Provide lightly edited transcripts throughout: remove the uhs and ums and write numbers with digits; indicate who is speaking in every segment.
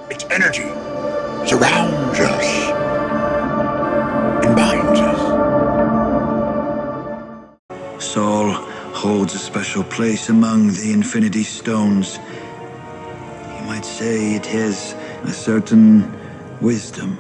Speaker 1: Its energy surrounds us and binds us.
Speaker 2: Saul holds a special place among the Infinity Stones. You might say it has a certain wisdom.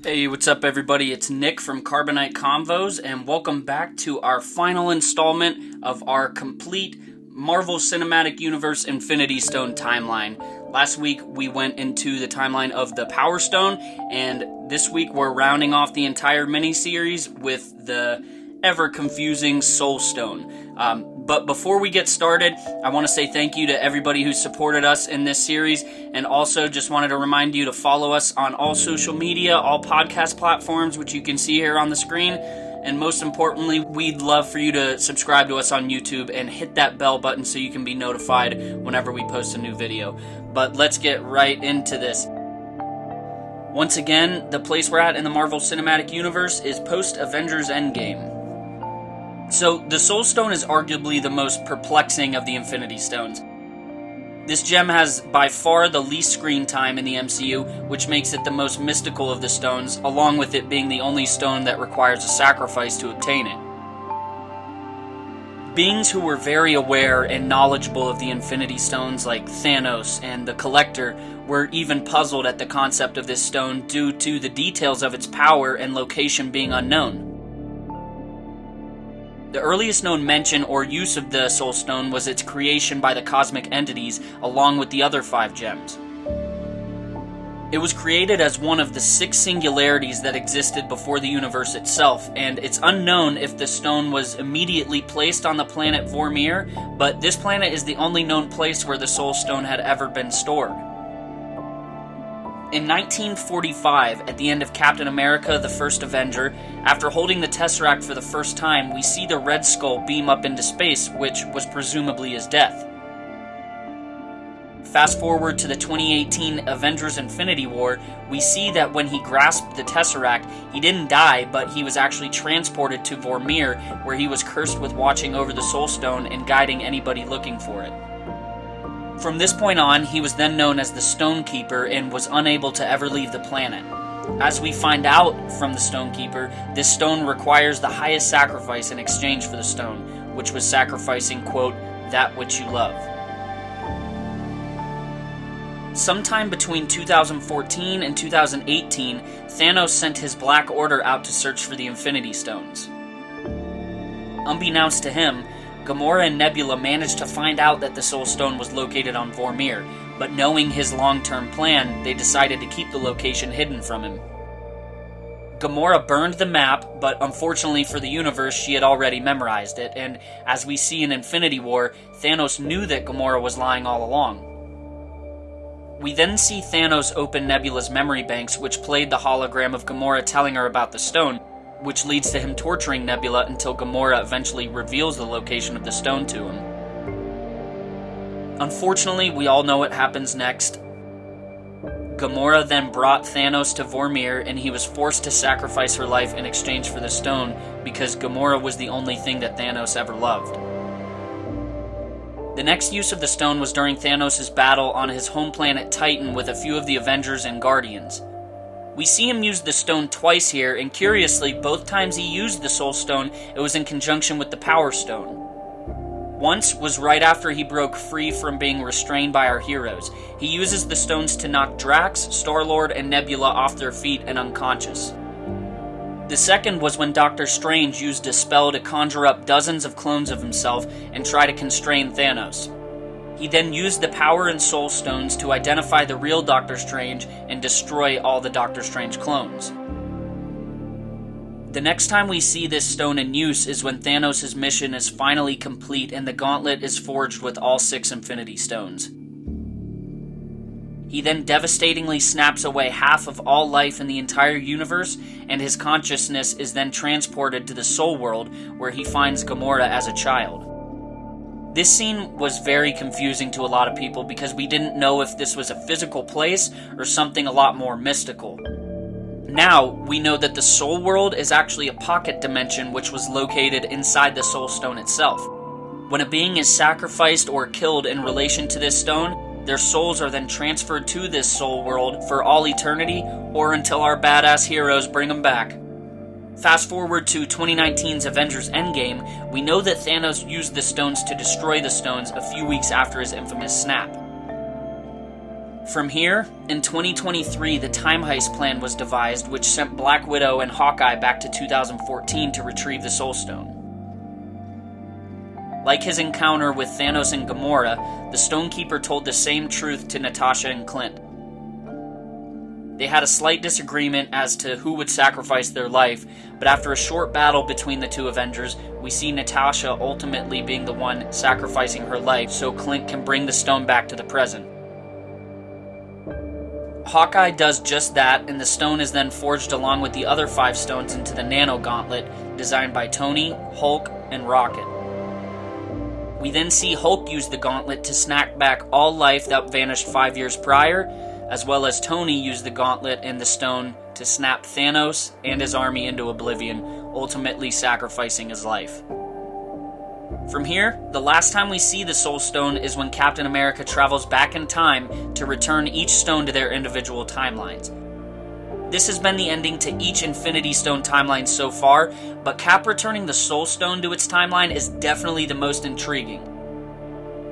Speaker 3: Hey, what's up everybody? It's Nick from Carbonite Convos, and welcome back to our final installment of our complete Marvel Cinematic Universe Infinity Stone timeline. Last week we went into the timeline of the Power Stone, and this week we're rounding off the entire mini-series with the ever-confusing Soul Stone. But before we get started, I want to say thank you to everybody who supported us in this series, and also just wanted to remind you to follow us on all social media, all podcast platforms, which you can see here on the screen. And most importantly, we'd love for you to subscribe to us on YouTube and hit that bell button so you can be notified whenever we post a new video. But let's get right into this. Once again, the place we're at in the Marvel Cinematic Universe is post-Avengers Endgame. So, the Soul Stone is arguably the most perplexing of the Infinity Stones. This gem has by far the least screen time in the MCU, which makes it the most mystical of the stones, along with it being the only stone that requires a sacrifice to obtain it. Beings who were very aware and knowledgeable of the Infinity Stones, like Thanos and the Collector, were even puzzled at the concept of this stone due to the details of its power and location being unknown. The earliest known mention or use of the Soul Stone was its creation by the cosmic entities, along with the other 5 gems. It was created as one of the 6 singularities that existed before the universe itself, and it's unknown if the stone was immediately placed on the planet Vormir, but this planet is the only known place where the Soul Stone had ever been stored. In 1945, at the end of Captain America: The First Avenger, after holding the Tesseract for the first time, we see the Red Skull beam up into space, which was presumably his death. Fast forward to the 2018 Avengers Infinity War, we see that when he grasped the Tesseract, he didn't die, but he was actually transported to Vormir, where he was cursed with watching over the Soul Stone and guiding anybody looking for it. From this point on, he was then known as the Stonekeeper and was unable to ever leave the planet. As we find out from the Stonekeeper, this stone requires the highest sacrifice in exchange for the stone, which was sacrificing, quote, that which you love. Sometime between 2014 and 2018, Thanos sent his Black Order out to search for the Infinity Stones. Unbeknownst to him, Gamora and Nebula managed to find out that the Soul Stone was located on Vormir, but knowing his long-term plan, they decided to keep the location hidden from him. Gamora burned the map, but unfortunately for the universe, she had already memorized it, and as we see in Infinity War, Thanos knew that Gamora was lying all along. We then see Thanos open Nebula's memory banks, which played the hologram of Gamora telling her about the stone, which leads to him torturing Nebula until Gamora eventually reveals the location of the stone to him. Unfortunately, we all know what happens next. Gamora then brought Thanos to Vormir, and he was forced to sacrifice her life in exchange for the stone because Gamora was the only thing that Thanos ever loved. The next use of the stone was during Thanos' battle on his home planet Titan with a few of the Avengers and Guardians. We see him use the stone twice here, and curiously, both times he used the Soul Stone, it was in conjunction with the Power Stone. Once was right after he broke free from being restrained by our heroes. He uses the stones to knock Drax, Star-Lord, and Nebula off their feet and unconscious. The second was when Doctor Strange used a spell to conjure up dozens of clones of himself and try to constrain Thanos. He then used the Power and Soul Stones to identify the real Doctor Strange and destroy all the Doctor Strange clones. The next time we see this stone in use is when Thanos' mission is finally complete and the gauntlet is forged with all 6 Infinity Stones. He then devastatingly snaps away half of all life in the entire universe, and his consciousness is then transported to the Soul World, where he finds Gamora as a child. This scene was very confusing to a lot of people because we didn't know if this was a physical place or something a lot more mystical. Now, we know that the Soul World is actually a pocket dimension which was located inside the Soul Stone itself. When a being is sacrificed or killed in relation to this stone, Their souls are then transferred to this soul world for all eternity, or until our badass heroes bring them back. Fast forward to 2019's Avengers Endgame, we know that Thanos used the stones to destroy the stones a few weeks after his infamous snap. From here, in 2023, the time heist plan was devised, which sent Black Widow and Hawkeye back to 2014 to retrieve the Soul Stone. Like his encounter with Thanos and Gamora, the Stonekeeper told the same truth to Natasha and Clint. They had a slight disagreement as to who would sacrifice their life, but after a short battle between the two Avengers, we see Natasha ultimately being the one sacrificing her life so Clint can bring the stone back to the present. Hawkeye does just that, and the stone is then forged along with the other 5 stones into the Nano Gauntlet, designed by Tony, Hulk, and Rocket. We then see Hulk use the gauntlet to snap back all life that vanished 5 years prior, as well as Tony use the gauntlet and the stone to snap Thanos and his army into oblivion, ultimately sacrificing his life. From here, the last time we see the Soul Stone is when Captain America travels back in time to return each stone to their individual timelines. This has been the ending to each Infinity Stone timeline so far, but Cap returning the Soul Stone to its timeline is definitely the most intriguing.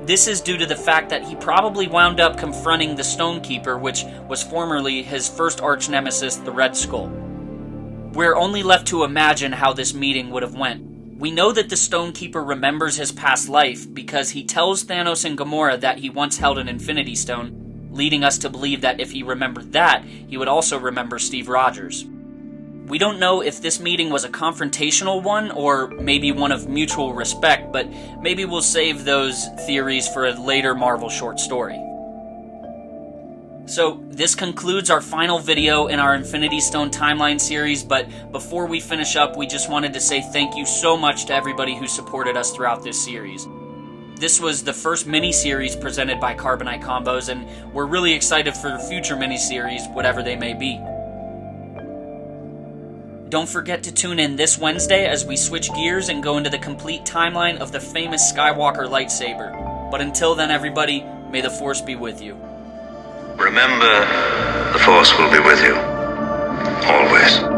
Speaker 3: This is due to the fact that he probably wound up confronting the Stonekeeper, which was formerly his first arch-nemesis, the Red Skull. We're only left to imagine how this meeting would have went. We know that the Stonekeeper remembers his past life because he tells Thanos and Gamora that he once held an Infinity Stone, leading us to believe that if he remembered that, he would also remember Steve Rogers. We don't know if this meeting was a confrontational one or maybe one of mutual respect, but maybe we'll save those theories for a later Marvel short story. So, this concludes our final video in our Infinity Stone timeline series, but before we finish up, we just wanted to say thank you so much to everybody who supported us throughout this series. This was the first mini-series presented by Carbonite Convos, and we're really excited for future mini-series, whatever they may be. Don't forget to tune in this Wednesday as we switch gears and go into the complete timeline of the famous Skywalker lightsaber. But until then, everybody, may the Force be with you.
Speaker 4: Remember, the Force will be with you. Always.